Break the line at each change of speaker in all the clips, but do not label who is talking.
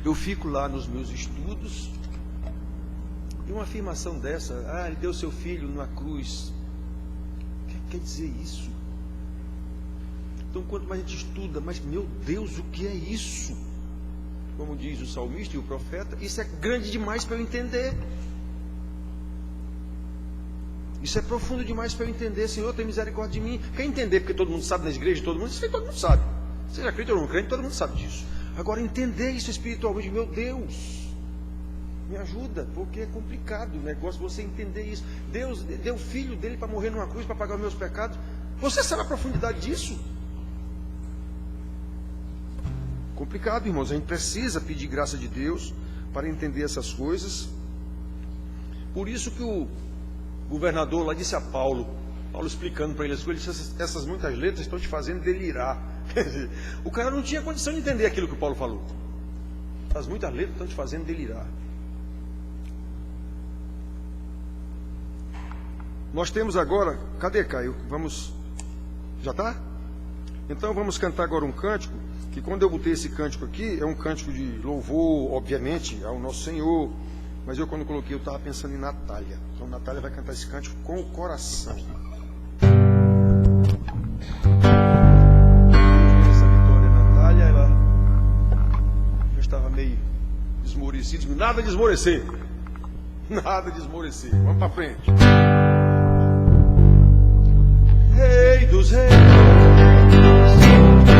Eu fico lá nos meus estudos e uma afirmação dessa, ele deu seu filho na cruz. O que quer dizer isso? Então, quanto mais a gente estuda, mas, meu Deus, o que é isso? Como diz o salmista e o profeta, isso é grande demais para eu entender. Isso é profundo demais para eu entender. Senhor, tem misericórdia de mim. Quer entender porque todo mundo sabe na igreja, todo mundo, isso aí todo mundo sabe. Seja crente ou não crente, todo mundo sabe disso. Agora, entender isso espiritualmente, meu Deus, me ajuda, porque é complicado o negócio você entender isso. Deus deu o filho dele para morrer numa cruz, para pagar os meus pecados. Você sabe a profundidade disso? Complicado, irmãos. A gente precisa pedir graça de Deus para entender essas coisas. Por isso que o governador lá disse a Paulo explicando para ele as coisas, essas muitas letras estão te fazendo delirar. O cara não tinha condição de entender aquilo que o Paulo falou. As muitas letras estão te fazendo delirar. Nós temos agora, cadê Caio? Vamos, já está? Então vamos cantar agora um cântico, que quando eu botei esse cântico aqui, é um cântico de louvor, obviamente, ao nosso Senhor. Mas eu quando coloquei, eu estava pensando em Natália. Então Natália vai cantar esse cântico com o coração. Essa Vitória Natália, ela já estava meio esmorecida. Nada de esmorecer. Nada de esmorecer. Vamos para frente. Rei dos reis, o Senhor Deus.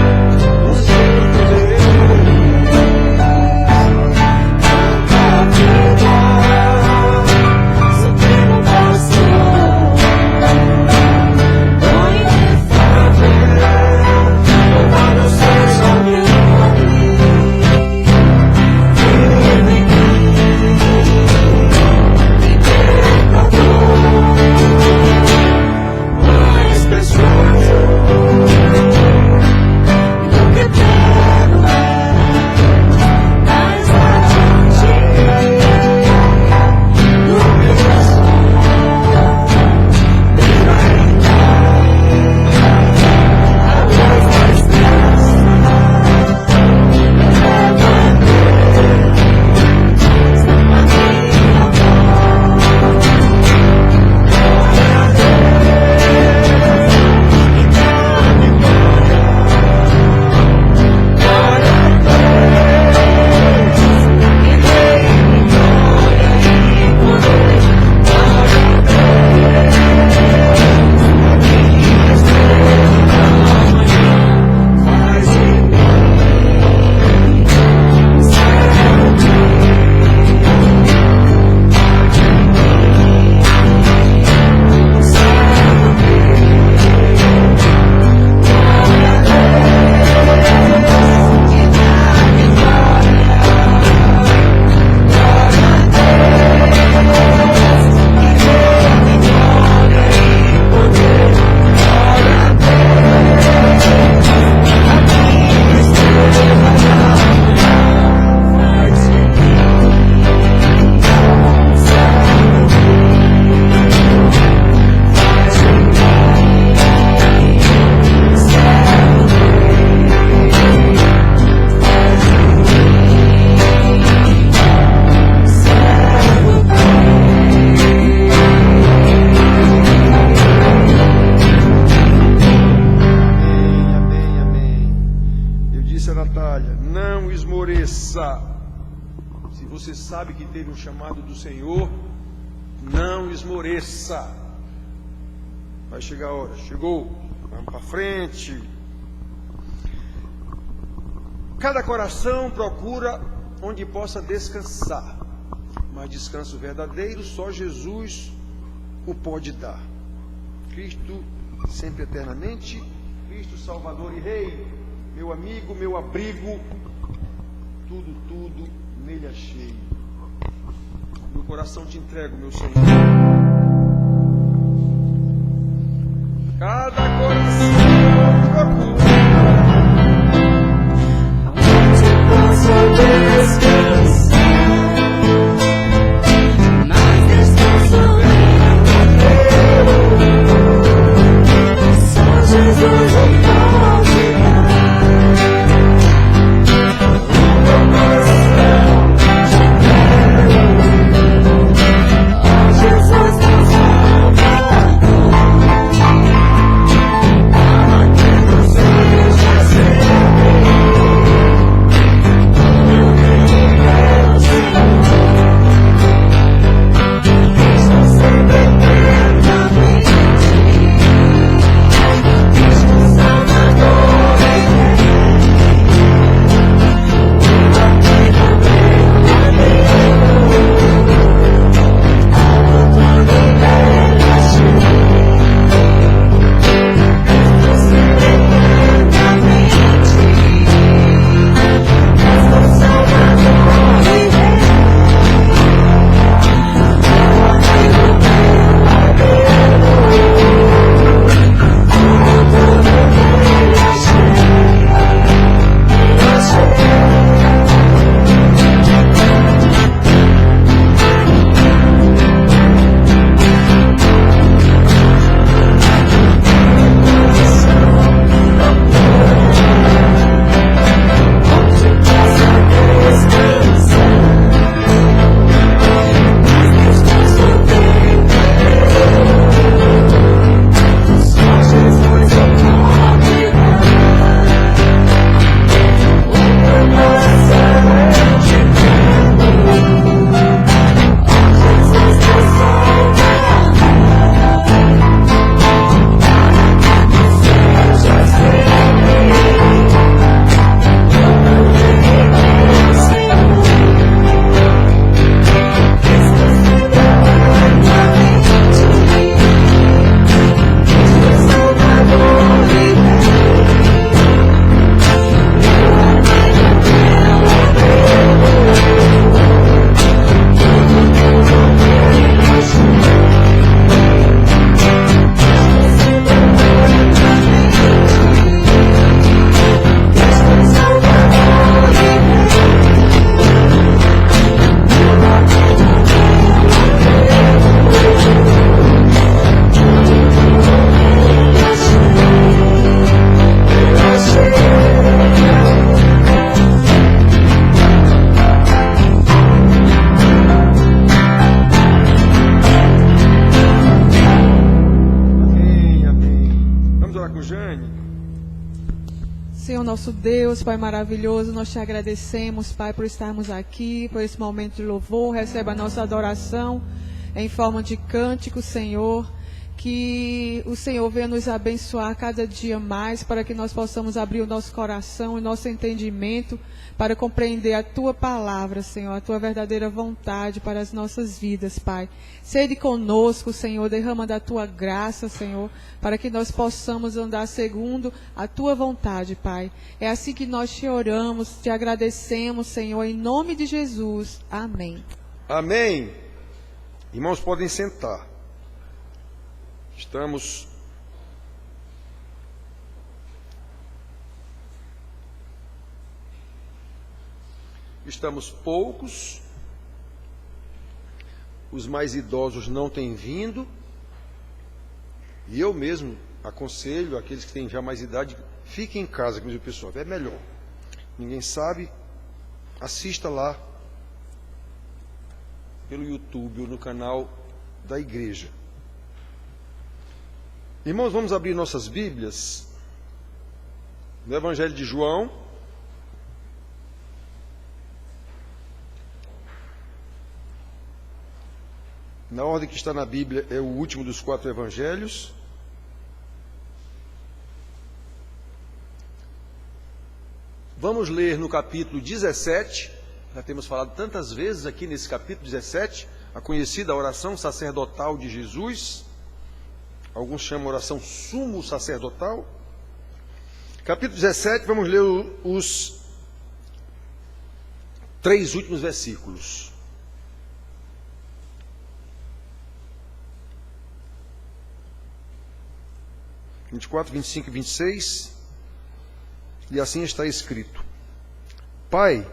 Se você sabe que teve um chamado do Senhor, não esmoreça. Vai chegar a hora, chegou, vamos para frente. Cada coração procura onde possa descansar, mas descanso verdadeiro só Jesus o pode dar. Cristo sempre eternamente, Cristo Salvador e Rei, meu amigo, meu abrigo, tudo nele achei. Meu coração te entrego, meu Senhor. Cada coração procura onde possa descansar, mas descanso verdadeiro só Jesus o pode dar. O meu coração
nosso Deus, Pai maravilhoso, nós te agradecemos, Pai, por estarmos aqui, por esse momento de louvor. Receba a nossa adoração em forma de cântico, Senhor. Que o Senhor venha nos abençoar cada dia mais, para que nós possamos abrir o nosso coração e nosso entendimento para compreender a Tua palavra, Senhor, a Tua verdadeira vontade para as nossas vidas, Pai. Sede conosco, Senhor, derrama da Tua graça, Senhor, para que nós possamos andar segundo a Tua vontade, Pai. É assim que nós te oramos, te agradecemos, Senhor, em nome de Jesus. Amém.
Amém. Irmãos, podem sentar. Estamos poucos, os mais idosos não têm vindo, e eu mesmo aconselho aqueles que têm já mais idade, fiquem em casa, como diz o pessoal, é melhor. Ninguém sabe, assista lá pelo YouTube ou no canal da igreja. Irmãos, vamos abrir nossas Bíblias no Evangelho de João. Na ordem que está na Bíblia, é o último dos 4 evangelhos. Vamos ler no capítulo 17. Já temos falado tantas vezes aqui nesse capítulo 17, a conhecida oração sacerdotal de Jesus. Alguns chamam oração sumo sacerdotal. Capítulo 17, vamos ler os 3 últimos versículos. (24, 25 e 26). E assim está escrito: Pai,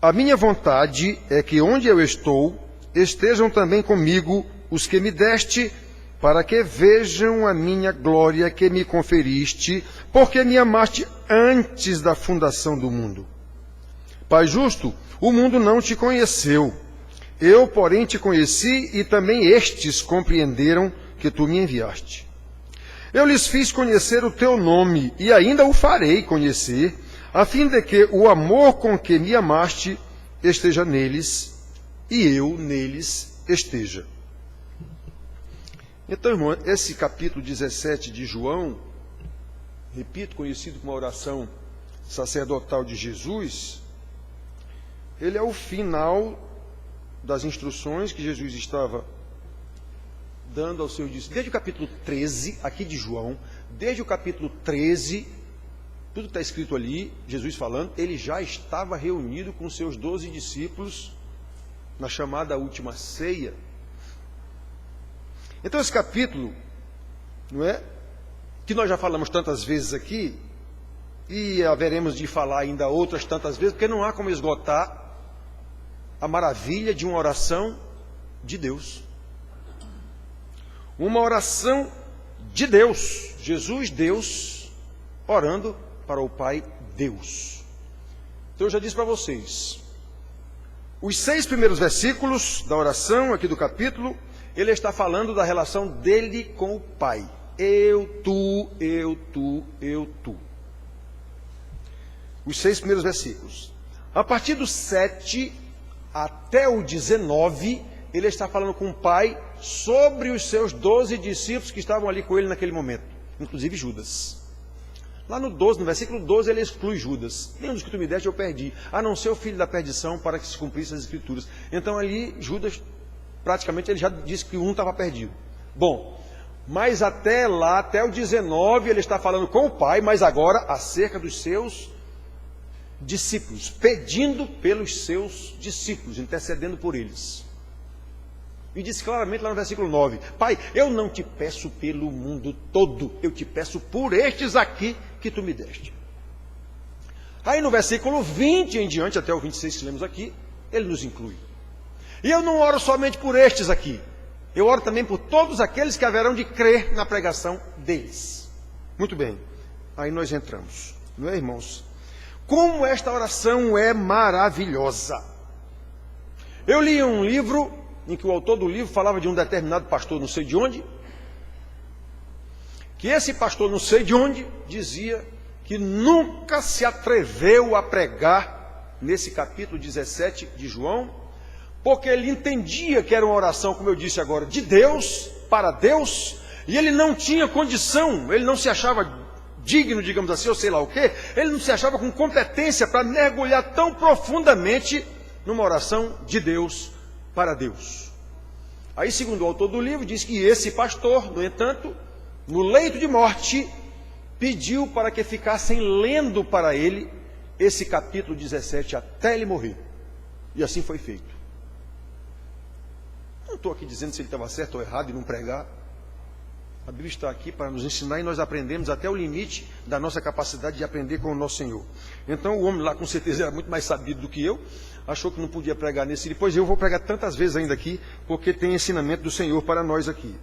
a minha vontade é que onde eu estou, estejam também comigo os que me deste, para que vejam a minha glória que me conferiste, porque me amaste antes da fundação do mundo. Pai justo, o mundo não te conheceu. Eu, porém, te conheci, e também estes compreenderam que tu me enviaste. Eu lhes fiz conhecer o teu nome, e ainda o farei conhecer, a fim de que o amor com que me amaste esteja neles, e eu neles esteja. Então, irmão, esse capítulo 17 de João, repito, conhecido como a oração sacerdotal de Jesus, ele é o final das instruções que Jesus estava dando aos seus discípulos. Desde o capítulo 13, aqui de João, desde o capítulo 13, tudo que está escrito ali, Jesus falando, ele já estava reunido com seus 12 discípulos na chamada última ceia. Então esse capítulo, não é, que nós já falamos tantas vezes aqui, e haveremos de falar ainda outras tantas vezes, porque não há como esgotar a maravilha de uma oração de Deus. Uma oração de Deus, Jesus Deus, orando para o Pai Deus. Então eu já disse para vocês, os 6 primeiros versículos da oração aqui do capítulo, ele está falando da relação dele com o Pai. Eu, tu, eu, tu, eu, tu. Os 6 primeiros versículos. A partir do 7 até o 19, ele está falando com o Pai sobre os seus 12 discípulos que estavam ali com ele naquele momento, inclusive Judas. Lá no 12, no versículo 12, ele exclui Judas. Nenhum dos que tu me deste eu perdi, a não ser o filho da perdição, para que se cumprissem as escrituras. Então ali Judas, praticamente ele já disse que um estava perdido. Bom, mas até lá, até o 19, ele está falando com o Pai, mas agora acerca dos seus discípulos, pedindo pelos seus discípulos, intercedendo por eles. E diz claramente lá no versículo 9, Pai, eu não te peço pelo mundo todo, eu te peço por estes aqui que tu me deste. Aí no versículo 20 em diante, até o 26 que lemos aqui, ele nos inclui. E eu não oro somente por estes aqui, eu oro também por todos aqueles que haverão de crer na pregação deles. Muito bem, aí nós entramos, não é, irmãos? Como esta oração é maravilhosa. Eu li um livro em que o autor do livro falava de um determinado pastor não sei de onde, que esse pastor não sei de onde dizia que nunca se atreveu a pregar nesse capítulo 17 de João, porque ele entendia que era uma oração, como eu disse agora, de Deus, para Deus, e ele não tinha condição, ele não se achava digno, digamos assim, ou sei lá o quê, ele não se achava com competência para mergulhar tão profundamente numa oração de Deus para Deus. Aí, segundo o autor do livro, diz que esse pastor, no entanto, no leito de morte, pediu para que ficassem lendo para ele esse capítulo 17 até ele morrer. E assim foi feito. Não estou aqui dizendo se ele estava certo ou errado em não pregar. A Bíblia está aqui para nos ensinar e nós aprendemos até o limite da nossa capacidade de aprender com o nosso Senhor. Então o homem lá com certeza era muito mais sabido do que eu, achou que não podia pregar nesse, depois eu vou pregar tantas vezes ainda aqui, porque tem ensinamento do Senhor para nós aqui.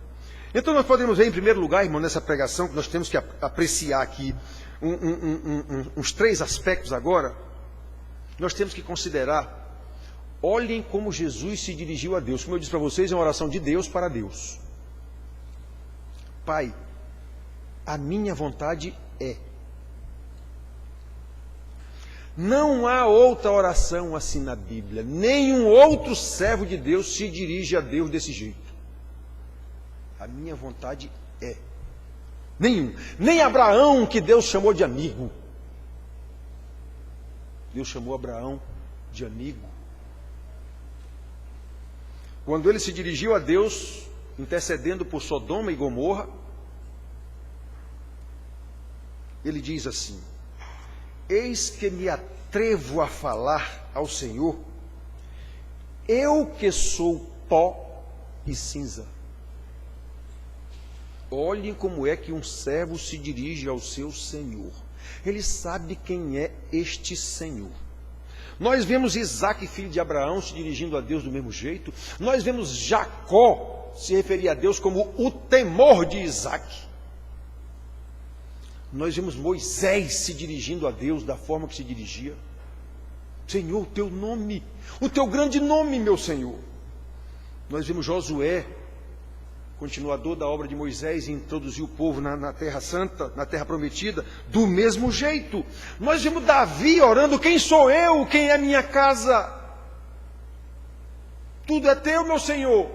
Então nós podemos ver em primeiro lugar, irmão, nessa pregação, que nós temos que apreciar aqui uns 3 aspectos agora. Nós temos que considerar, olhem como Jesus se dirigiu a Deus. Como eu disse para vocês, é uma oração de Deus para Deus. Pai, a minha vontade é. Não há outra oração assim na Bíblia. Nenhum outro servo de Deus se dirige a Deus desse jeito. A minha vontade é. Nenhum. Nem Abraão, que Deus chamou de amigo. Deus chamou Abraão de amigo. Quando ele se dirigiu a Deus, intercedendo por Sodoma e Gomorra, ele diz assim: eis que me atrevo a falar ao Senhor, eu que sou pó e cinza. Olhem como é que um servo se dirige ao seu Senhor. Ele sabe quem é este Senhor. Nós vemos Isaac, filho de Abraão, se dirigindo a Deus do mesmo jeito. Nós vemos Jacó se referir a Deus como o temor de Isaac. Nós vemos Moisés se dirigindo a Deus da forma que se dirigia. Senhor, o teu nome, o teu grande nome, meu Senhor. Nós vemos Josué, continuador da obra de Moisés, e introduziu o povo na Terra Santa, na Terra Prometida, do mesmo jeito. Nós vemos Davi orando: quem sou eu, quem é a minha casa? Tudo é teu, meu Senhor.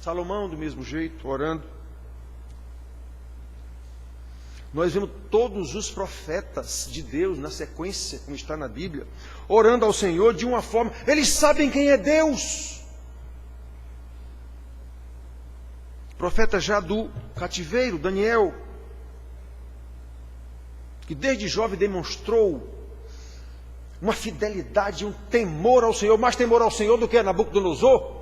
Salomão, do mesmo jeito, orando. Nós vemos todos os profetas de Deus, na sequência, como está na Bíblia, orando ao Senhor de uma forma, eles sabem quem é Deus. Profeta já do cativeiro, Daniel, que desde jovem demonstrou uma fidelidade, um temor ao Senhor, mais temor ao Senhor do que a Nabucodonosor.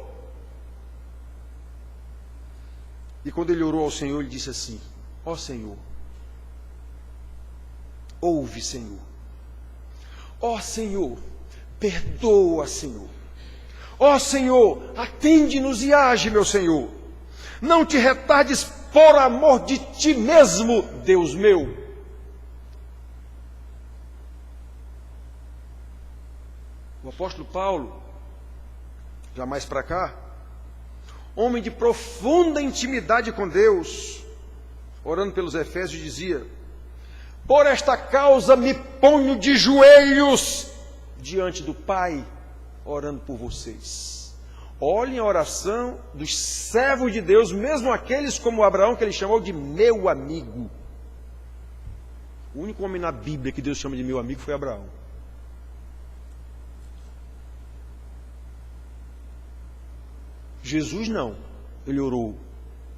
E quando ele orou ao Senhor, ele disse assim: ó Senhor, ouve, Senhor. Ó Senhor, perdoa, Senhor. Ó Senhor, atende-nos e age, meu Senhor. Não te retardes por amor de ti mesmo, Deus meu. O apóstolo Paulo, já mais para cá, homem de profunda intimidade com Deus, orando pelos Efésios, dizia: por esta causa me ponho de joelhos diante do Pai, orando por vocês. Olhem a oração dos servos de Deus, mesmo aqueles como Abraão, que ele chamou de meu amigo. O único homem na Bíblia que Deus chama de meu amigo foi Abraão. Jesus não. Ele orou: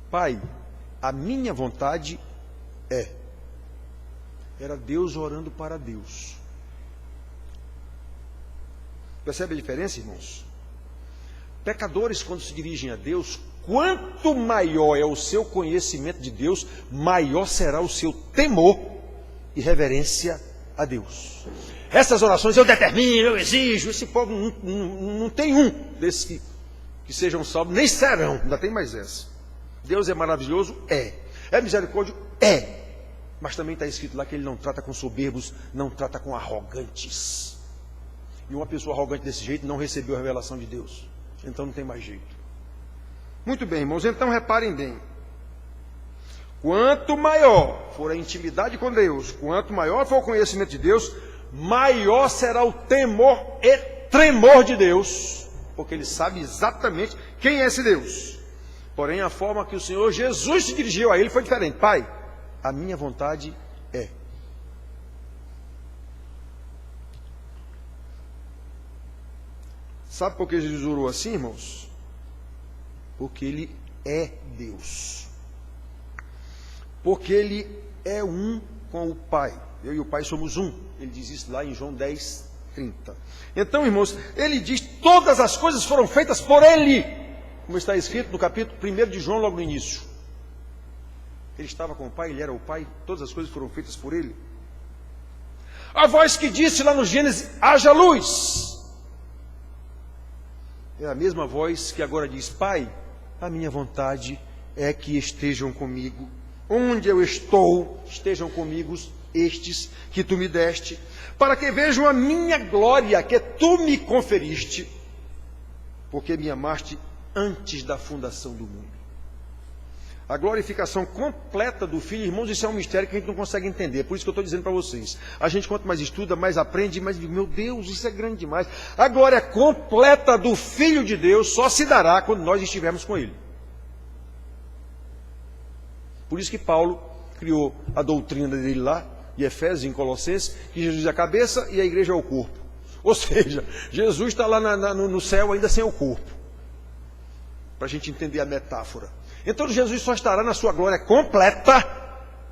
Pai, a minha vontade é. Era Deus orando para Deus. Percebe a diferença, irmãos? Pecadores, quando se dirigem a Deus, quanto maior é o seu conhecimento de Deus, maior será o seu temor e reverência a Deus. Essas orações, eu determino, eu exijo, esse povo não tem um desses que sejam salvos, nem serão, ainda tem mais essa. Deus é maravilhoso? É. É misericórdia? É. Mas também está escrito lá que ele não trata com soberbos, não trata com arrogantes. E uma pessoa arrogante desse jeito não recebeu a revelação de Deus. Então não tem mais jeito. Muito bem, irmãos, então reparem bem. quanto maior for a intimidade com Deus, quanto maior for o conhecimento de Deus, maior será o temor e tremor de Deus, porque ele sabe exatamente quem é esse Deus. Porém, a forma que o Senhor Jesus se dirigiu a ele foi diferente. Pai, a minha vontade é. Sabe por que Jesus orou assim, irmãos? Porque ele é Deus. Porque ele é um com o Pai. Eu e o Pai somos um. Ele diz isso lá em João 10, 30. Então, irmãos, ele diz: todas as coisas foram feitas por ele, como está escrito no capítulo 1 de João, logo no início. Ele estava com o Pai, ele era o Pai, todas as coisas foram feitas por ele. A voz que disse lá no Gênesis: haja luz, é a mesma voz que agora diz: Pai, a minha vontade é que estejam comigo. Onde eu estou, estejam comigo estes que tu me deste, para que vejam a minha glória que tu me conferiste, porque me amaste antes da fundação do mundo. A glorificação completa do Filho, irmãos, isso é um mistério que a gente não consegue entender. Por isso que eu estou dizendo para vocês. A gente, quanto mais estuda, mais aprende, mais diz: meu Deus, isso é grande demais. A glória completa do Filho de Deus só se dará quando nós estivermos com Ele. Por isso que Paulo criou a doutrina dele lá, em Efésios, em Colossenses, que Jesus é a cabeça e a igreja é o corpo. Ou seja, Jesus está lá no céu ainda sem o corpo. Para a gente entender a metáfora. Então Jesus só estará na sua glória completa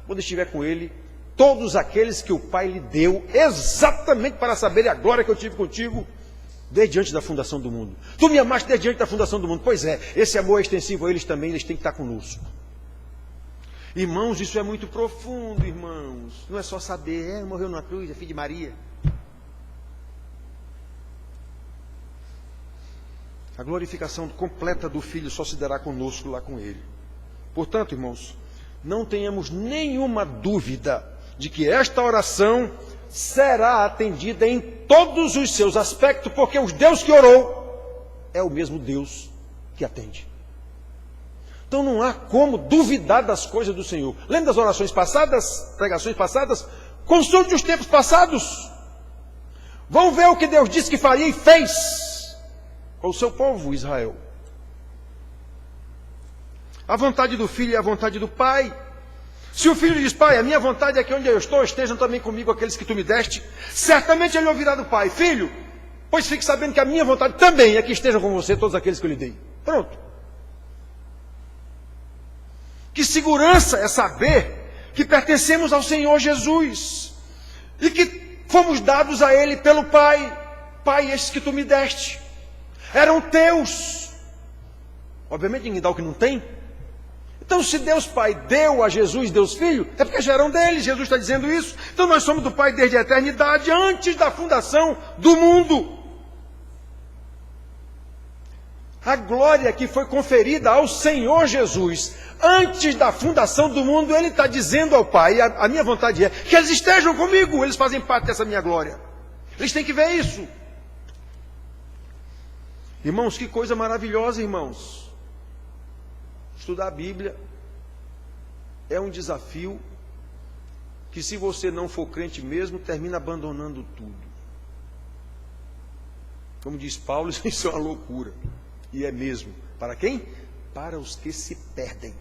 quando estiver com ele todos aqueles que o Pai lhe deu, exatamente para saber a glória que eu tive contigo desde antes da fundação do mundo. Tu me amaste desde antes da fundação do mundo. Pois é, esse amor é extensivo a eles também, eles têm que estar conosco. Irmãos, isso é muito profundo, irmãos. Não é só saber, morreu na cruz, é filho de Maria. A glorificação completa do Filho só se dará conosco lá com Ele. Portanto, irmãos, não tenhamos nenhuma dúvida de que esta oração será atendida em todos os seus aspectos, porque o Deus que orou é o mesmo Deus que atende. Então não há como duvidar das coisas do Senhor. Lembra das orações passadas, pregações passadas? Consulte os tempos passados. Vão ver o que Deus disse que faria e fez com o seu povo, Israel. A vontade do Filho é a vontade do Pai. Se o Filho diz: Pai, a minha vontade é que onde eu estou estejam também comigo aqueles que tu me deste, certamente ele ouvirá do Pai: Filho, pois fique sabendo que a minha vontade também é que estejam com você todos aqueles que eu lhe dei. Pronto. Que segurança é saber que pertencemos ao Senhor Jesus e que fomos dados a Ele pelo Pai. Pai, estes que tu me deste eram teus. Obviamente ninguém dá o que não tem. Então, se Deus Pai deu a Jesus, Deus Filho, é porque já eram dele. Jesus está dizendo isso. Então nós somos do Pai desde a eternidade, antes da fundação do mundo. A glória que foi conferida ao Senhor Jesus antes da fundação do mundo, Ele está dizendo ao Pai: a minha vontade é que eles estejam comigo, eles fazem parte dessa minha glória. Eles têm que ver isso. Irmãos, que coisa maravilhosa, irmãos. Estudar a Bíblia é um desafio que, se você não for crente mesmo, termina abandonando tudo. Como diz Paulo, isso é uma loucura. E é mesmo. Para quem? Para os que se perdem.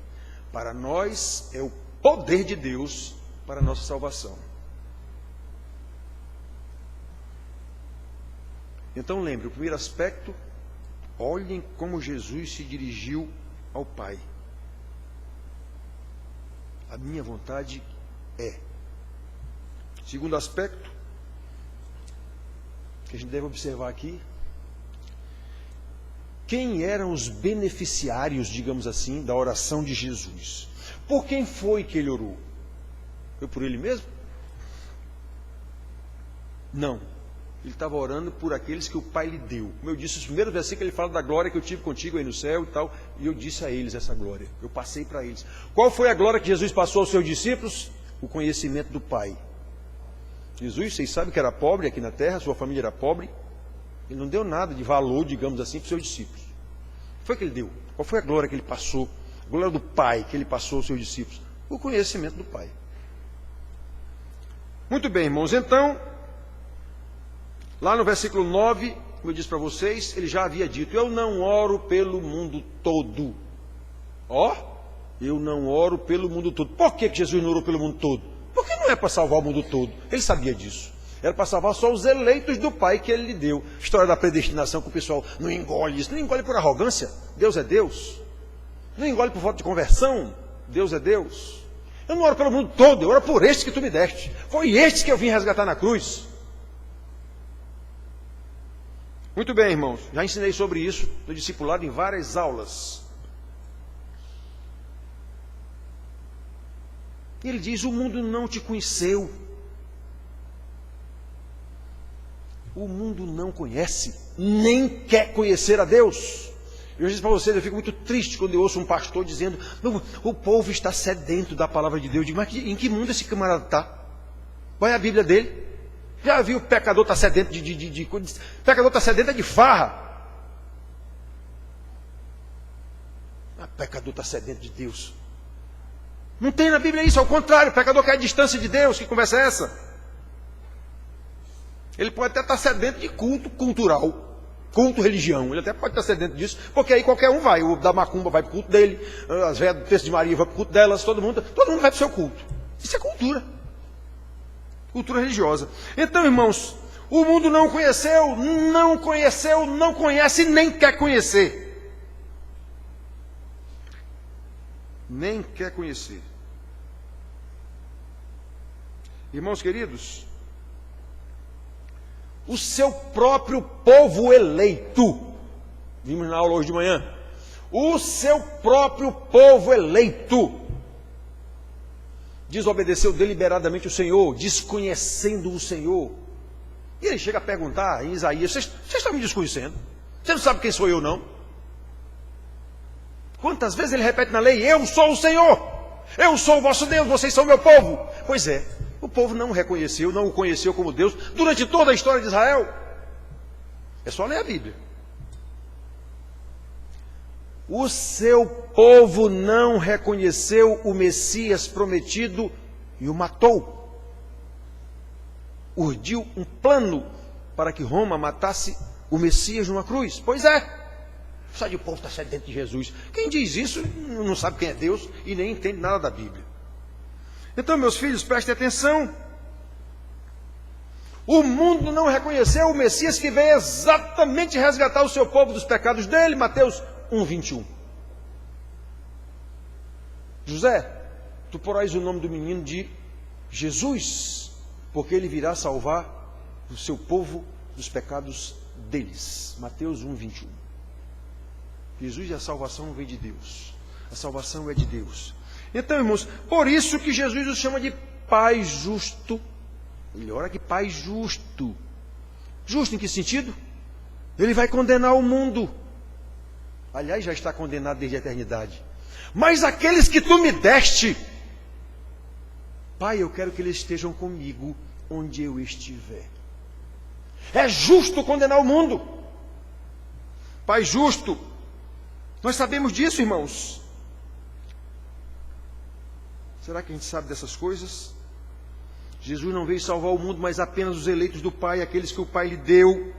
Para nós é o poder de Deus para a nossa salvação. Então lembre, o primeiro aspecto: olhem como Jesus se dirigiu ao Pai. A minha vontade é. Segundo aspecto que a gente deve observar aqui: quem eram os beneficiários, digamos assim, da oração de Jesus? Por quem foi que ele orou? Foi por ele mesmo? Não. Ele estava orando por aqueles que o Pai lhe deu. Como eu disse, os primeiros versículos ele fala da glória que eu tive contigo aí no céu e tal. E eu disse a eles essa glória. Eu passei para eles. Qual foi a glória que Jesus passou aos seus discípulos? O conhecimento do Pai. Jesus, vocês sabem que era pobre aqui na terra, sua família era pobre. Ele não deu nada de valor, digamos assim, para os seus discípulos. O que foi que ele deu? Qual foi a glória que ele passou? A glória do Pai que ele passou aos seus discípulos? o conhecimento do Pai. Muito bem, irmãos, então, lá no versículo 9, como eu disse para vocês, ele já havia dito, eu não oro pelo mundo todo. Eu não oro pelo mundo todo. Por que Jesus não orou pelo mundo todo? Porque não é para salvar o mundo todo. Ele sabia disso. Era para salvar só os eleitos do Pai que ele lhe deu. História da predestinação, que o pessoal não engole isso. Não engole por arrogância. Deus é Deus. Não engole por falta de conversão. Deus é Deus. Eu não oro pelo mundo todo, eu oro por este que tu me deste. Foi este que eu vim resgatar na cruz. Muito bem, irmãos. Já ensinei sobre isso no discipulado em várias aulas. E ele diz, o mundo não te conheceu. O mundo não conhece, nem quer conhecer a Deus. Eu disse para vocês, eu fico muito triste quando eu ouço um pastor dizendo, o povo está sedento da palavra de Deus. Eu digo, mas em que mundo esse camarada está? Qual é a Bíblia dele? Já viu o pecador está sedento pecador está sedento é de farra. O pecador está sedento de Deus. Não tem na Bíblia isso, ao contrário, o pecador quer a distância de Deus. Que conversa é essa? Ele pode até estar sedento de culto cultural, culto religião. Ele até pode estar sedento disso, porque aí qualquer um vai. O da macumba vai para o culto dele, as velhas do texto de Maria vai para o culto delas, todo mundo vai para o seu culto. Isso é cultura. Cultura religiosa. Então, irmãos, o mundo não conheceu, não conhece, nem quer conhecer. Nem quer conhecer. Irmãos queridos, o seu próprio povo eleito, vimos na aula hoje de manhã, o seu próprio povo eleito desobedeceu deliberadamente o Senhor, desconhecendo o Senhor. E ele chega a perguntar em Isaías, vocês estão me desconhecendo? Você não sabe quem sou eu, não? Quantas vezes ele repete na lei, eu sou o Senhor, eu sou o vosso Deus, vocês são meu povo. Pois é, o povo não o reconheceu, não o conheceu como Deus durante toda a história de Israel. É só ler a Bíblia. O seu povo não reconheceu o Messias prometido e o matou. Urdiu um plano para que Roma matasse o Messias numa cruz. Pois é, só de o povo está sedento de Jesus. Quem diz isso não sabe quem é Deus e nem entende nada da Bíblia. Então, meus filhos, prestem atenção. O mundo não reconheceu o Messias que veio exatamente resgatar o seu povo dos pecados dele. Mateus 1:21. José, tu porás o nome do menino de Jesus, porque ele virá salvar o seu povo dos pecados deles. Mateus 1:21. Jesus e a salvação não vem de Deus. A salvação é de Deus. Então, irmãos, por isso que Jesus os chama de Pai justo. Ele ora que Pai justo. Justo em que sentido? Ele vai condenar o mundo. Aliás, já está condenado desde a eternidade. Mas aqueles que tu me deste, Pai, eu quero que eles estejam comigo onde eu estiver. É justo condenar o mundo. Pai justo. Nós sabemos disso, irmãos. Será que a gente sabe dessas coisas? Jesus não veio salvar o mundo, mas apenas os eleitos do Pai, aqueles que o Pai lhe deu.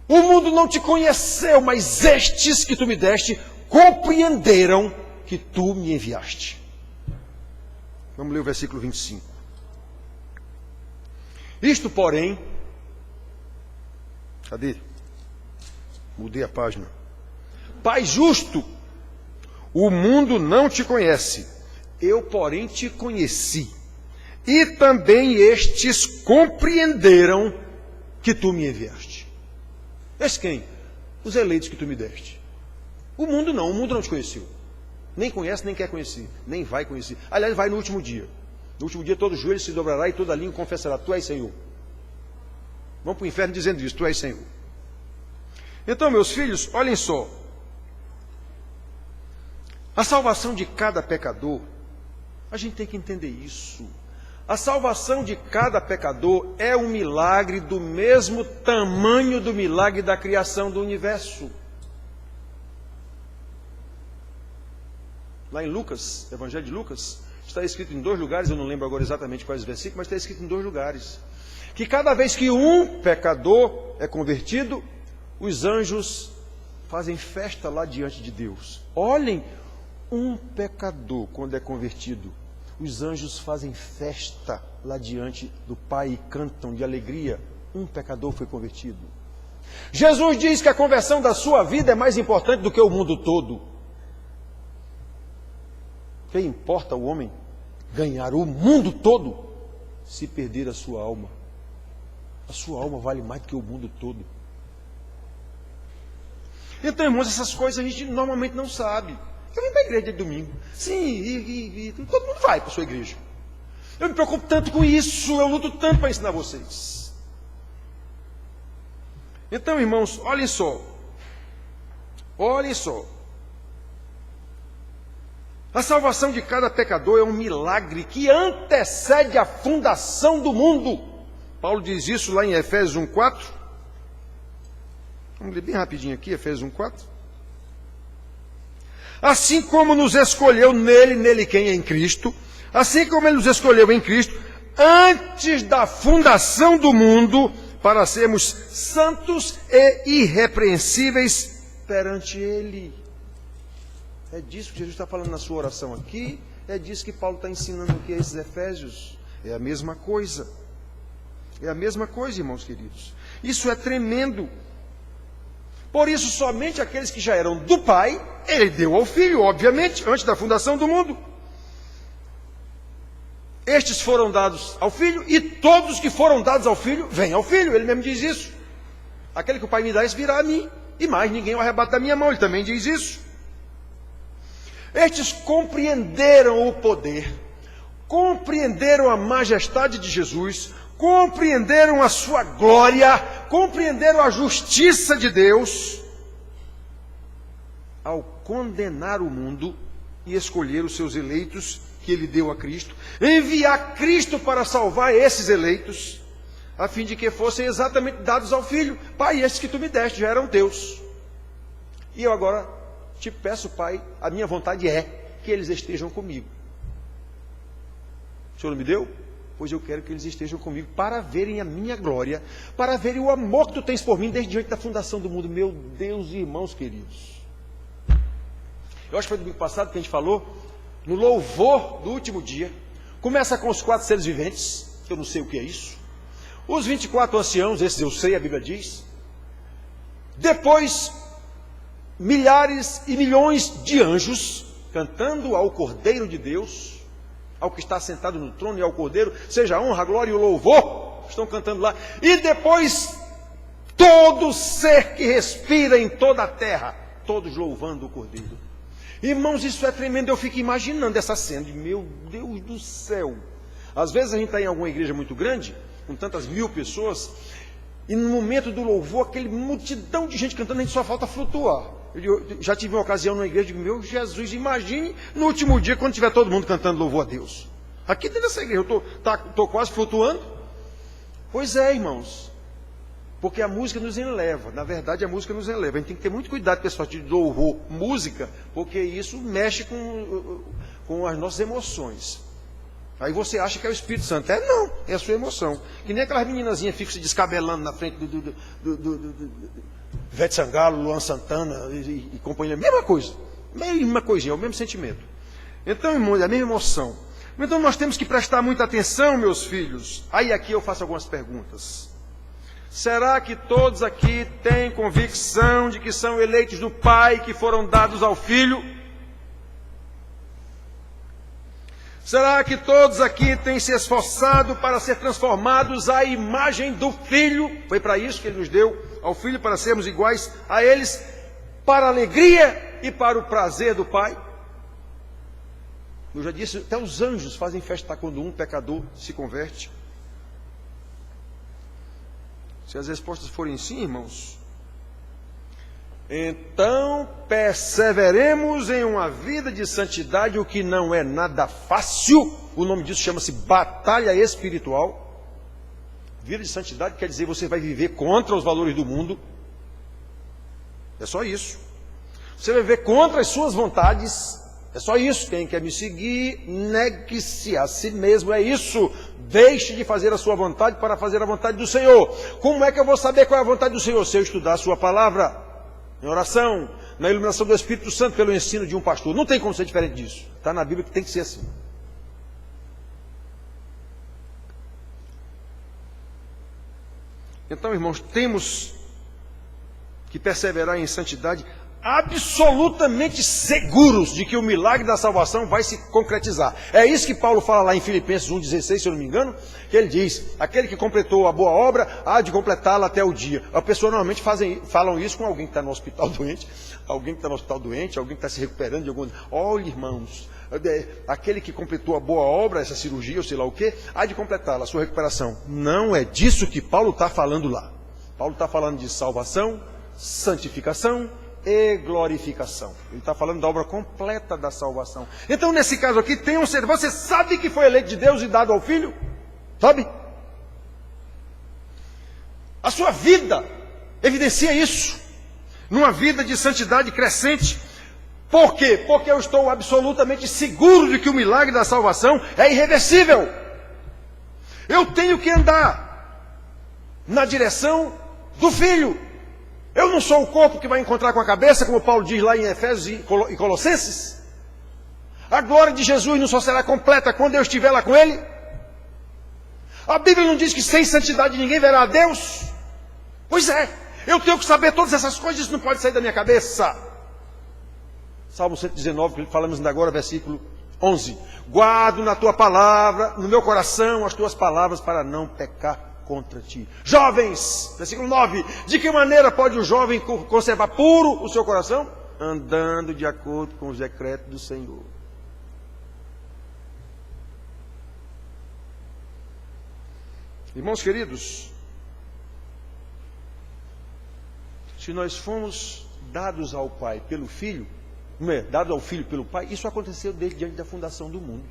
O mundo não te conheceu, mas estes que tu me deste compreenderam que tu me enviaste. Vamos ler o versículo 25. Isto, porém... Cadê? Mudei a página. Pai justo, o mundo não te conhece, eu, porém, te conheci. E também estes compreenderam que tu me enviaste. Estes quem? Os eleitos que tu me deste. O mundo não te conheceu. Nem conhece, nem quer conhecer, nem vai conhecer. Aliás, vai no último dia. No último dia todo joelho se dobrará e toda língua confessará, tu és Senhor. Vamos para o inferno dizendo isso, tu és Senhor. Então, meus filhos, olhem só. A salvação de cada pecador, a gente tem que entender isso. A salvação de cada pecador é um milagre do mesmo tamanho do milagre da criação do universo. lá em Lucas, Evangelho de Lucas, está escrito em 2 lugares, eu não lembro agora exatamente quais versículos, mas está escrito em 2 lugares, que cada vez que um pecador é convertido, os anjos fazem festa lá diante de Deus. Olhem, um pecador, quando é convertido, os anjos fazem festa lá diante do Pai e cantam de alegria. Um pecador foi convertido. Jesus diz que a conversão da sua vida é mais importante do que o mundo todo. Que importa o homem ganhar o mundo todo se perder a sua alma? A sua alma vale mais do que o mundo todo. Então, irmãos, essas coisas a gente normalmente não sabe. Eu vim para a igreja de domingo. Sim, todo mundo vai para a sua igreja. Eu me preocupo tanto com isso, eu luto tanto para ensinar vocês. Então, irmãos, olhem só. Olhem só. A salvação de cada pecador é um milagre que antecede a fundação do mundo. Paulo diz isso lá em Efésios 1:4. Vamos ler bem rapidinho aqui, Efésios 1:4. Assim como nos escolheu nele quem é em Cristo, assim como Ele nos escolheu em Cristo, antes da fundação do mundo, para sermos santos e irrepreensíveis perante Ele. É disso que Jesus está falando na sua oração aqui, é disso que Paulo está ensinando aqui a esses Efésios. É a mesma coisa. É a mesma coisa, irmãos queridos. Isso é tremendo. Por isso, somente aqueles que já eram do Pai, Ele deu ao Filho, obviamente, antes da fundação do mundo. Estes foram dados ao Filho, e todos que foram dados ao Filho, vêm ao Filho. Ele mesmo diz isso. Aquele que o Pai me dá, esse virá a mim, e mais ninguém o arrebata da minha mão. Ele também diz isso. Estes compreenderam o poder, compreenderam a majestade de Jesus, compreenderam a sua glória, compreenderam a justiça de Deus, ao condenar o mundo e escolher os seus eleitos que Ele deu a Cristo, enviar Cristo para salvar esses eleitos, a fim de que fossem exatamente dados ao Filho. Pai, esses que Tu me deste já eram Teus, e eu agora Te peço, Pai, a minha vontade é que eles estejam comigo. O Senhor não me deu? Pois eu quero que eles estejam comigo para verem a minha glória, para verem o amor que Tu tens por mim desde diante da fundação do mundo. Meu Deus, irmãos queridos. Eu acho que foi domingo passado que a gente falou, no louvor do último dia, começa com os 4 seres viventes, eu não sei o que é isso. Os 24 anciãos, esses eu sei, a Bíblia diz. Depois, milhares e milhões de anjos, cantando ao Cordeiro de Deus, ao que está sentado no trono e ao Cordeiro, seja a honra, a glória e o louvor, estão cantando lá. E depois, todo ser que respira em toda a terra, todos louvando o Cordeiro. Irmãos, isso é tremendo, eu fico imaginando essa cena, de meu Deus do céu. Às vezes a gente está em alguma igreja muito grande, com tantas 1000 pessoas, e no momento do louvor, aquele multidão de gente cantando, a gente só falta flutuar. Eu já tive uma ocasião numa igreja, de meu Jesus, imagine no último dia, quando tiver todo mundo cantando louvor a Deus. Aqui dentro dessa igreja, eu estou quase flutuando. Pois é, irmãos, porque a música nos eleva, na verdade a música nos eleva. A gente tem que ter muito cuidado, pessoal, de louvor, música, porque isso mexe com as nossas emoções. Aí você acha que é o Espírito Santo. Não, é a sua emoção. Que nem aquelas meninazinhas ficam se descabelando na frente do Ivete Sangalo, Luan Santana e companhia. Mesma coisa. Mesma coisinha, é o mesmo sentimento. Então, irmãos, é a mesma emoção. Então nós temos que prestar muita atenção, meus filhos. Aí aqui eu faço algumas perguntas. Será que todos aqui têm convicção de que são eleitos do Pai, que foram dados ao Filho? Será que todos aqui têm se esforçado para ser transformados à imagem do Filho? Foi para isso que Ele nos deu ao Filho, para sermos iguais a eles, para a alegria e para o prazer do Pai? Eu já disse, até os anjos fazem festa quando um pecador se converte. Se as respostas forem sim, irmãos, então perseveremos em uma vida de santidade, o que não é nada fácil. O nome disso chama-se batalha espiritual. Vida de santidade quer dizer você vai viver contra os valores do mundo. É só isso. Você vai viver contra as suas vontades, É só isso. Quem quer me seguir, negue-se a si mesmo. É isso. Deixe de fazer a sua vontade para fazer a vontade do Senhor. Como é que eu vou saber qual é a vontade do Senhor? Se eu estudar a sua palavra, em oração, na iluminação do Espírito Santo, pelo ensino de um pastor. Não tem como ser diferente disso. Está na Bíblia que tem que ser assim. Então, irmãos, temos que perseverar em santidade, absolutamente seguros de que o milagre da salvação vai se concretizar. É isso que Paulo fala lá em Filipenses 1,16, se eu não me engano, que ele diz, aquele que completou a boa obra, há de completá-la até o dia. As pessoas normalmente falam isso com alguém que está no hospital doente, alguém que está se recuperando de algum... Olha, irmãos, aquele que completou a boa obra, essa cirurgia, ou sei lá o que, há de completá-la, a sua recuperação. Não é disso que Paulo está falando lá. Paulo está falando de salvação, santificação e glorificação. Ele está falando da obra completa da salvação. Então, nesse caso aqui, tem um ser. Você sabe que foi eleito de Deus e dado ao Filho? Sabe? A sua vida evidencia isso. Numa vida de santidade crescente. Por quê? Porque eu estou absolutamente seguro de que o milagre da salvação é irreversível. Eu tenho que andar na direção do Filho. Eu não sou o corpo que vai encontrar com a cabeça, como Paulo diz lá em Efésios e Colossenses. A glória de Jesus não só será completa quando eu estiver lá com Ele. A Bíblia não diz que sem santidade ninguém verá a Deus? Pois é, eu tenho que saber todas essas coisas, isso não pode sair da minha cabeça. Salmo 119, que falamos ainda agora, versículo 11. Guardo na tua palavra, no meu coração, as tuas palavras para não pecar contra ti. Jovens, versículo 9. De que maneira pode o jovem conservar puro o seu coração? Andando de acordo com os decretos do Senhor. Irmãos queridos, se nós fomos dados ao Pai pelo Filho, não é, dado ao Filho pelo Pai, isso aconteceu desde diante da fundação do mundo.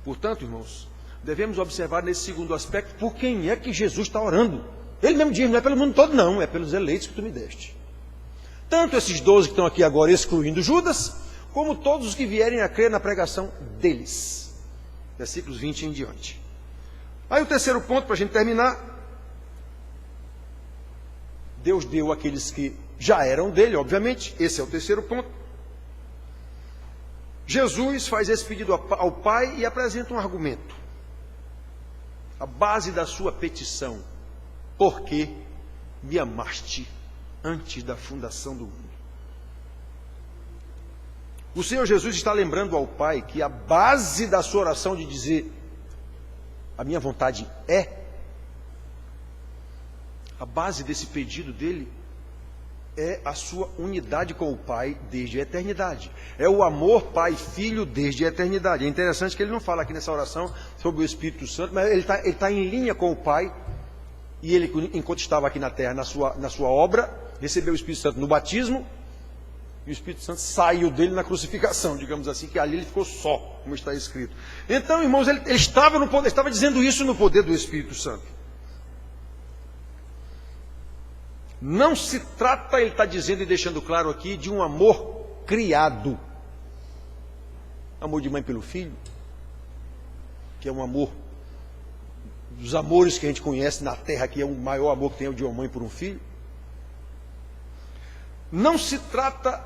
Portanto, irmãos, devemos observar nesse segundo aspecto por quem é que Jesus está orando. Ele mesmo diz, não é pelo mundo todo não, é pelos eleitos que tu me deste. Tanto esses 12 que estão aqui agora, excluindo Judas, como todos os que vierem a crer na pregação deles. Versículos 20 em diante. Aí o terceiro ponto, para a gente terminar. Deus deu àqueles que já eram dele, obviamente. Esse é o terceiro ponto. Jesus faz esse pedido ao Pai e apresenta um argumento. A base da sua petição. Porque me amaste antes da fundação do mundo. O Senhor Jesus está lembrando ao Pai que a base da sua oração de dizer a minha vontade é, a base desse pedido dele é a sua unidade com o Pai desde a eternidade. É o amor Pai-Filho desde a eternidade. É interessante que ele não fala aqui nessa oração sobre o Espírito Santo, mas ele está em linha com o Pai. E ele, enquanto estava aqui na terra, na sua obra, recebeu o Espírito Santo no batismo, e o Espírito Santo saiu dele na crucificação, digamos assim, que ali ele ficou só, como está escrito. Então, irmãos, ele estava no poder, estava dizendo isso no poder do Espírito Santo. Não se trata, ele está dizendo e deixando claro aqui, de um amor criado. Amor de mãe pelo filho, que é um amor dos amores que a gente conhece na terra, que é o maior amor que tem, o de uma mãe por um filho. Não se trata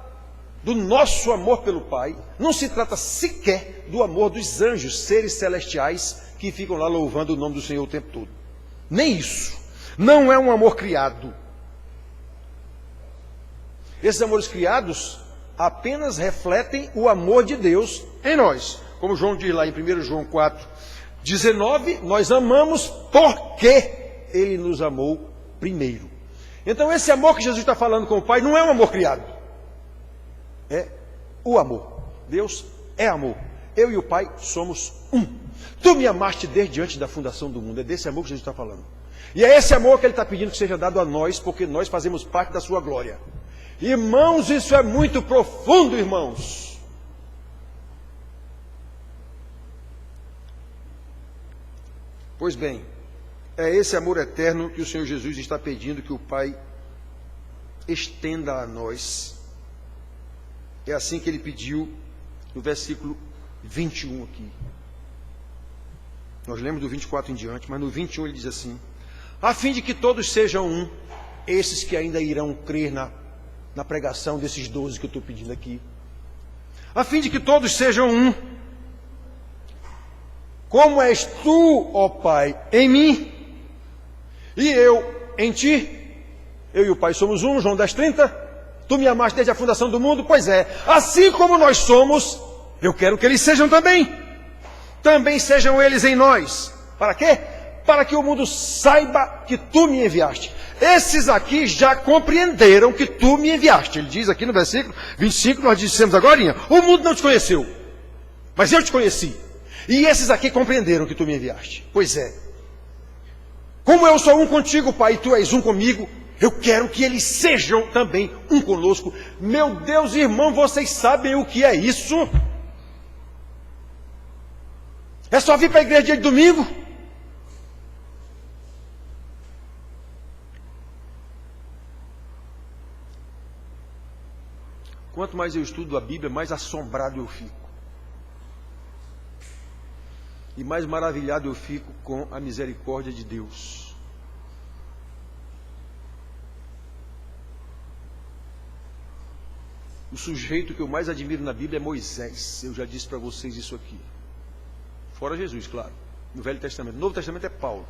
do nosso amor pelo Pai, não se trata sequer do amor dos anjos, seres celestiais, que ficam lá louvando o nome do Senhor o tempo todo. Nem isso. Não é um amor criado. Esses amores criados apenas refletem o amor de Deus em nós. Como João diz lá em 1 João 4:19, nós amamos porque Ele nos amou primeiro. Então esse amor que Jesus está falando com o Pai não é um amor criado. É o amor. Deus é amor. Eu e o Pai somos um. Tu me amaste desde antes da fundação do mundo. É desse amor que Jesus está falando. E é esse amor que Ele está pedindo que seja dado a nós, porque nós fazemos parte da sua glória. Irmãos, isso é muito profundo, irmãos. Pois bem, é esse amor eterno que o Senhor Jesus está pedindo que o Pai estenda a nós. É assim que ele pediu no versículo 21 aqui. Nós lemos do 24 em diante, mas no 21 ele diz assim: a fim de que todos sejam um, esses que ainda irão crer na pregação desses 12 que eu estou pedindo aqui, a fim de que todos sejam um, como és tu, ó Pai, em mim, e eu em ti. Eu e o Pai somos um, João 10:30. Tu me amaste desde a fundação do mundo, pois é, assim como nós somos, eu quero que eles sejam também. Também sejam eles em nós. Para quê? Para que o mundo saiba que tu me enviaste. Esses aqui já compreenderam que tu me enviaste. Ele diz aqui no versículo 25, nós dissemos agorinha: o mundo não te conheceu, mas eu te conheci. E esses aqui compreenderam que tu me enviaste. Pois é, como eu sou um contigo, Pai, e tu és um comigo, eu quero que eles sejam também um conosco. Meu Deus, irmão, vocês sabem o que é isso? É só vir para a igreja dia de domingo? Quanto mais eu estudo a Bíblia, mais assombrado eu fico. E mais maravilhado eu fico com a misericórdia de Deus. O sujeito que eu mais admiro na Bíblia é Moisés. Eu já disse para vocês isso aqui. Fora Jesus, claro. No Velho Testamento. No Novo Testamento é Paulo.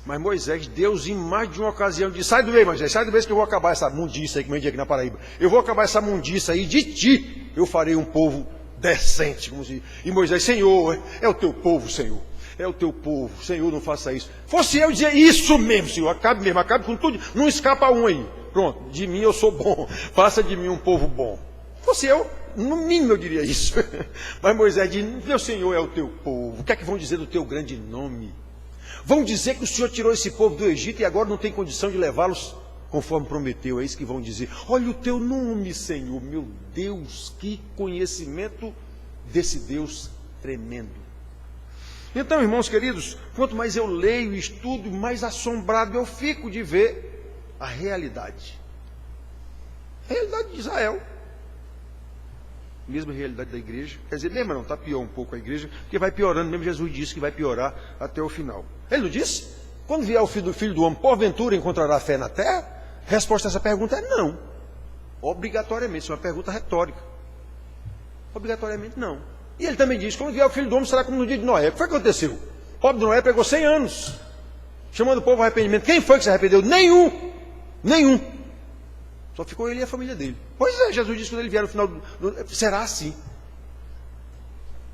Mas Moisés, Deus em mais de uma ocasião disse: sai do meio, Moisés, sai do meio que eu vou acabar essa mundiça aí, como eu digo aqui na Paraíba. Eu vou acabar essa mundiça aí, de ti eu farei um povo decente. Como se... E Moisés: Senhor, é o teu povo, Senhor. É o teu povo, Senhor, não faça isso. Fosse eu dizer isso mesmo, Senhor, acabe mesmo, acabe com tudo, não escapa um aí. Pronto, de mim eu sou bom, faça de mim um povo bom. Fosse eu, no mínimo eu diria isso. Mas Moisés diz: meu Senhor é o teu povo, o que é que vão dizer do teu grande nome? Vão dizer que o Senhor tirou esse povo do Egito e agora não tem condição de levá-los conforme prometeu. É isso que vão dizer. Olha o teu nome, Senhor. Meu Deus, que conhecimento desse Deus tremendo. Então, irmãos queridos, quanto mais eu leio e estudo, mais assombrado eu fico de ver a realidade. A realidade de Israel. Mesma realidade da igreja. Quer dizer, lembra não, está pior um pouco a igreja, porque vai piorando, mesmo Jesus disse que vai piorar até o final. Ele não disse? Quando vier o filho do homem, porventura encontrará fé na terra? A resposta a essa pergunta é não. Obrigatoriamente, isso é uma pergunta retórica. Obrigatoriamente não. E ele também diz: quando vier o filho do homem, será como no dia de Noé. O que foi que aconteceu? O pobre de Noé pegou 100 anos, chamando o povo ao arrependimento. Quem foi que se arrependeu? Nenhum. Nenhum. Só ficou ele e a família dele. Pois é, Jesus disse que quando ele vier no final, será assim.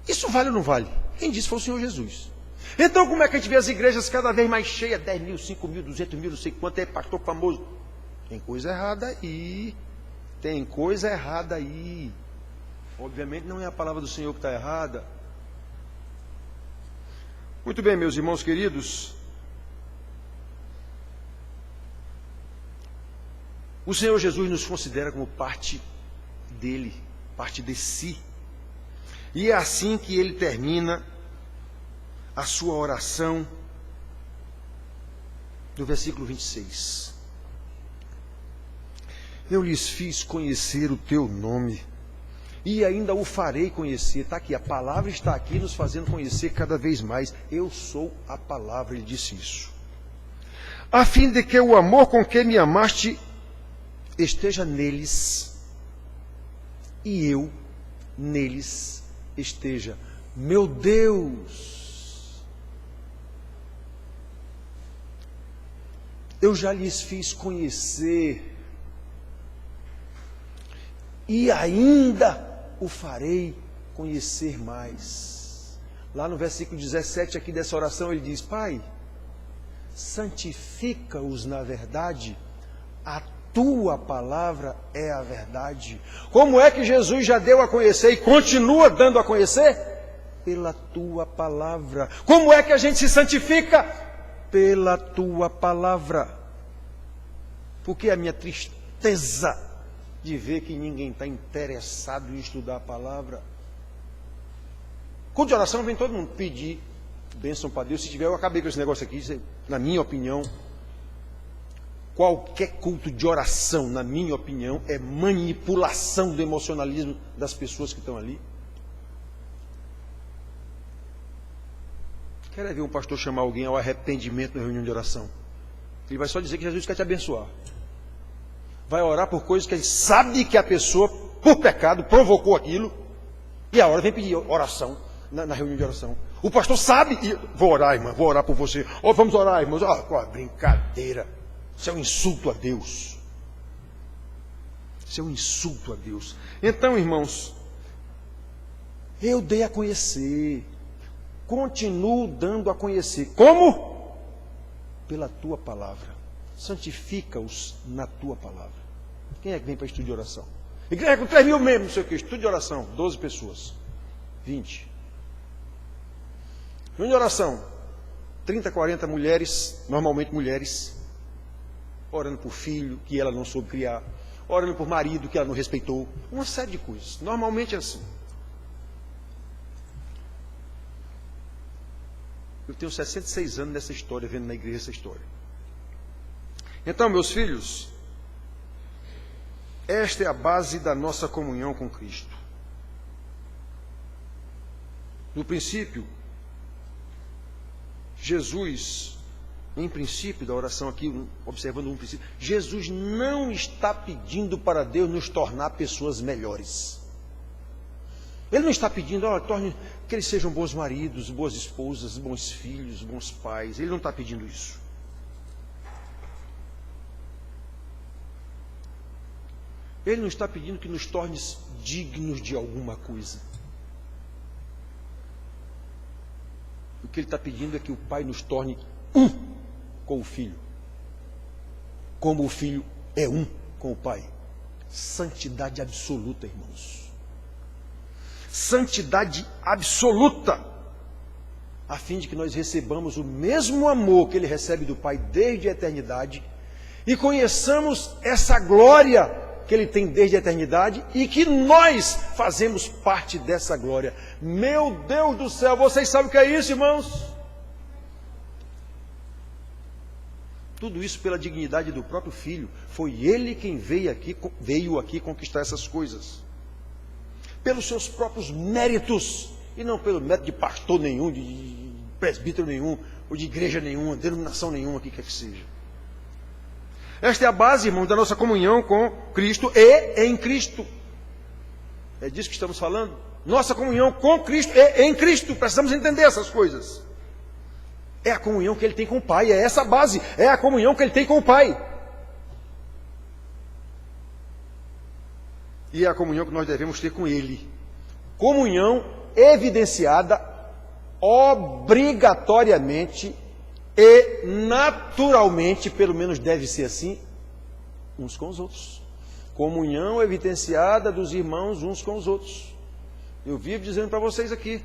Isso vale ou não vale? Quem disse foi o Senhor Jesus. Então como é que a gente vê as igrejas cada vez mais cheias? 10 mil, 5 mil, 200 mil, não sei quanto, é pastor famoso. Tem coisa errada aí. Tem coisa errada aí. Obviamente não é a palavra do Senhor que está errada. Muito bem, meus irmãos queridos. O Senhor Jesus nos considera como parte dele, parte de si. E é assim que ele termina a sua oração no versículo 26. Eu lhes fiz conhecer o teu nome e ainda o farei conhecer. Está aqui, a palavra está aqui nos fazendo conhecer cada vez mais. Eu sou a palavra, ele disse isso. A fim de que o amor com que me amaste esteja neles e eu neles esteja. Meu Deus, eu já lhes fiz conhecer e ainda o farei conhecer mais. Lá no versículo 17 aqui dessa oração ele diz: Pai, santifica-os na verdade, a tua palavra é a verdade. Como é que Jesus já deu a conhecer e continua dando a conhecer? Pela tua palavra. Como é que a gente se santifica? Pela tua palavra. Porque a minha tristeza de ver que ninguém está interessado em estudar a palavra. Culto de oração vem todo mundo pedir bênção para Deus. Se tiver, eu acabei com esse negócio aqui, na minha opinião. Qualquer culto de oração, na minha opinião, é manipulação do emocionalismo das pessoas que estão ali. Quer ver um pastor chamar alguém ao arrependimento na reunião de oração? Ele vai só dizer que Jesus quer te abençoar. Vai orar por coisas que ele sabe que a pessoa, por pecado, provocou aquilo. E a hora vem pedir oração na reunião de oração. O pastor sabe, vou orar, irmã, vou orar por você. Oh, vamos orar, irmãos. Oh, brincadeira. Isso é um insulto a Deus. Isso é um insulto a Deus. Então, irmãos, eu dei a conhecer. Continuo dando a conhecer. Como? Pela tua palavra. Santifica-os na tua palavra. Quem é que vem para estudo de oração? Igreja com 3 mil membros, não sei o que. Estudo de oração, 12 pessoas. 20. Reunião de oração. 30, 40 mulheres, normalmente mulheres, orando por filho que ela não soube criar, orando por marido que ela não respeitou. Uma série de coisas. Normalmente é assim. Eu tenho 66 anos nessa história, vendo na igreja essa história. Então, meus filhos, esta é a base da nossa comunhão com Cristo. No princípio, Jesus, em princípio da oração aqui, observando um princípio, Jesus não está pedindo para Deus nos tornar pessoas melhores. Ele não está pedindo, torne que eles sejam bons maridos, boas esposas, bons filhos, bons pais. Ele não está pedindo isso. Ele não está pedindo que nos tornes dignos de alguma coisa. O que ele está pedindo é que o Pai nos torne um com o Filho. Como o Filho é um com o Pai. Santidade absoluta, irmãos. Santidade absoluta, a fim de que nós recebamos o mesmo amor que Ele recebe do Pai desde a eternidade e conheçamos essa glória que Ele tem desde a eternidade e que nós fazemos parte dessa glória. Meu Deus do céu, vocês sabem o que é isso, irmãos? Tudo isso pela dignidade do próprio Filho. Foi Ele quem veio aqui conquistar essas coisas. Pelos seus próprios méritos, e não pelo mérito de pastor nenhum, de presbítero nenhum, ou de igreja nenhuma, denominação nenhuma, o que quer que seja. Esta é a base, irmãos, da nossa comunhão com Cristo e em Cristo. É disso que estamos falando. Nossa comunhão com Cristo e em Cristo. Precisamos entender essas coisas. É a comunhão que Ele tem com o Pai, é essa a base, é a comunhão que Ele tem com o Pai. E é a comunhão que nós devemos ter com Ele. Comunhão evidenciada obrigatoriamente e naturalmente, pelo menos deve ser assim, uns com os outros. Comunhão evidenciada dos irmãos uns com os outros. Eu vivo dizendo para vocês aqui,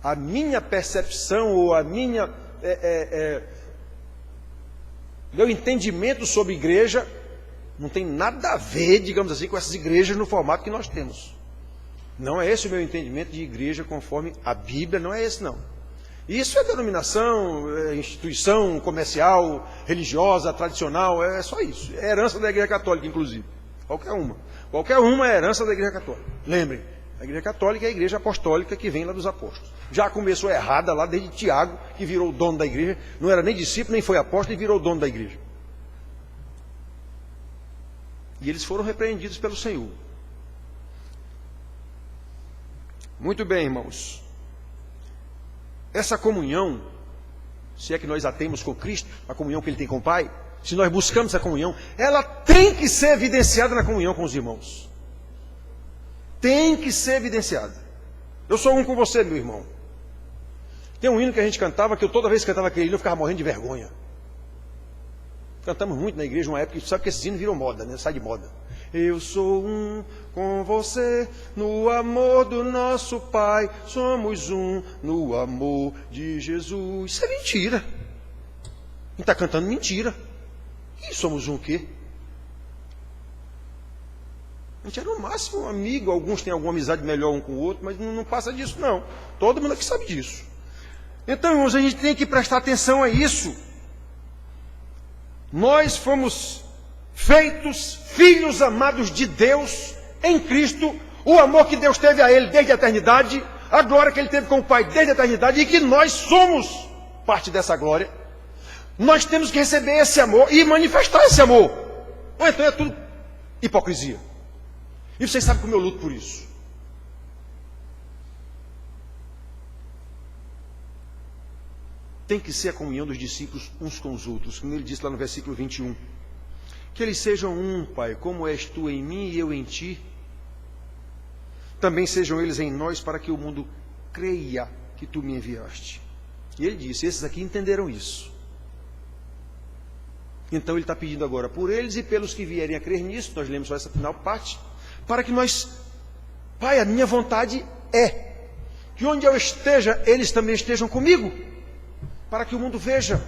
a minha percepção ou a minha meu entendimento sobre igreja não tem nada a ver, digamos assim, com essas igrejas no formato que nós temos. Não é esse o meu entendimento de igreja conforme a Bíblia, não é esse não. Isso é denominação, é instituição comercial, religiosa, tradicional, é só isso. É herança da Igreja Católica, inclusive. Qualquer uma. Qualquer uma é herança da Igreja Católica. Lembrem, a Igreja Católica é a Igreja Apostólica que vem lá dos apóstolos. Já começou errada lá desde Tiago, que virou o dono da igreja. Não era nem discípulo, nem foi apóstolo e virou o dono da igreja. E eles foram repreendidos pelo Senhor. Muito bem, irmãos. Essa comunhão, se é que nós a temos com Cristo, a comunhão que Ele tem com o Pai, se nós buscamos essa comunhão, ela tem que ser evidenciada na comunhão com os irmãos. Tem que ser evidenciada. Eu sou um com você, meu irmão. Tem um hino que a gente cantava, que eu toda vez que cantava aquele hino, eu ficava morrendo de vergonha. Cantamos muito na igreja, uma época, sabe que esse hino virou moda, né? Sai de moda. Eu sou um com você, no amor do nosso Pai, somos um no amor de Jesus. Isso é mentira. A gente está cantando mentira. E somos um o quê? A gente é no máximo um amigo, alguns têm alguma amizade melhor um com o outro, mas não passa disso não. Todo mundo aqui sabe disso. Então, irmãos, a gente tem que prestar atenção a isso. nós fomos feitos filhos amados de Deus em Cristo, o amor que Deus teve a Ele desde a eternidade, a glória que Ele teve com o Pai desde a eternidade, e que nós somos parte dessa glória. Nós temos que receber esse amor e manifestar esse amor. Ou então é tudo hipocrisia. E vocês sabem como eu luto por isso. Tem que ser a comunhão dos discípulos uns com os outros, como ele disse lá no versículo 21. Que eles sejam um, Pai, como és tu em mim e eu em ti. Também sejam eles em nós, para que o mundo creia que tu me enviaste. E ele disse, esses aqui entenderam isso. Então ele está pedindo agora por eles e pelos que vierem a crer nisso, nós lemos só essa final parte, para que nós, Pai, a minha vontade é que onde eu esteja, eles também estejam comigo, para que o mundo veja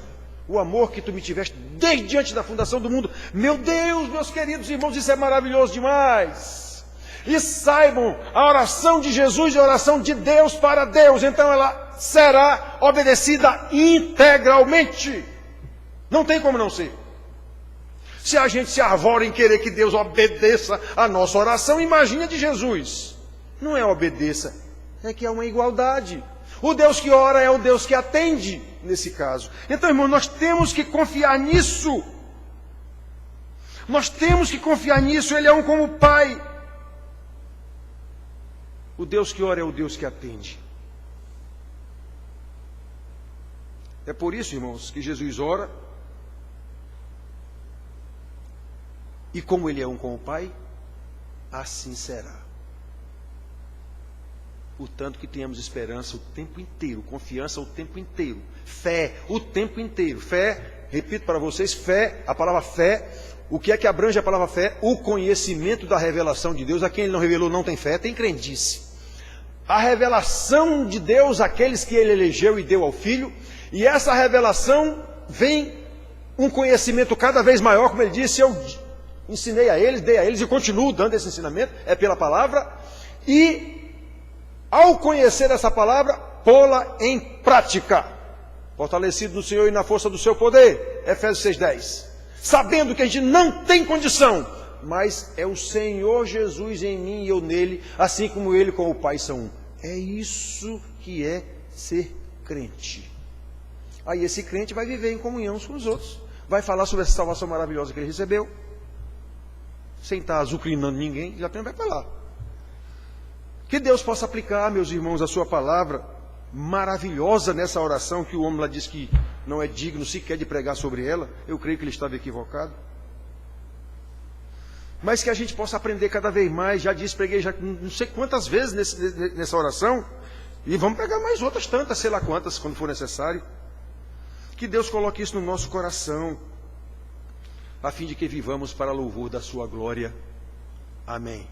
o amor que tu me tiveste desde antes da fundação do mundo. Meu Deus, meus queridos irmãos, isso é maravilhoso demais. E saibam, a oração de Jesus é a oração de Deus para Deus, então ela será obedecida integralmente. Não tem como não ser. Se a gente se arvora em querer que Deus obedeça a nossa oração, imagina de Jesus. Não é obedeça, é que é uma igualdade. O Deus que ora é o Deus que atende, nesse caso. Então, irmão, nós temos que confiar nisso. Nós temos que confiar nisso, Ele é um como o Pai. O Deus que ora é o Deus que atende. É por isso, irmãos, que Jesus ora. E como Ele é um com o Pai, assim será. Portanto, que tenhamos esperança o tempo inteiro, confiança o tempo inteiro, fé o tempo inteiro. Fé, repito para vocês, fé, a palavra fé, o que é que abrange a palavra fé? O conhecimento da revelação de Deus. A quem Ele não revelou não tem fé, tem crendice. A revelação de Deus àqueles que Ele elegeu e deu ao Filho, e essa revelação vem um conhecimento cada vez maior, como Ele disse, eu ensinei a eles, dei a eles e continuo dando esse ensinamento, é pela palavra, e ao conhecer essa palavra, pô-la em prática, fortalecido no Senhor e na força do seu poder, Efésios 6:10, sabendo que a gente não tem condição, mas é o Senhor Jesus em mim e eu nele, assim como Ele com o Pai são um. É isso que é ser crente. Aí esse crente vai viver em comunhão uns com os outros, vai falar sobre essa salvação maravilhosa que ele recebeu, sem estar azucrinando ninguém, já vai falar. Que Deus possa aplicar, meus irmãos, a sua palavra maravilhosa nessa oração, que o homem lá diz que não é digno sequer de pregar sobre ela. Eu creio que ele estava equivocado. Mas que a gente possa aprender cada vez mais. Já disse, preguei já não sei quantas vezes nessa oração, e vamos pegar mais outras tantas, sei lá quantas, quando for necessário. Que Deus coloque isso no nosso coração, a fim de que vivamos para louvor da sua glória. Amém.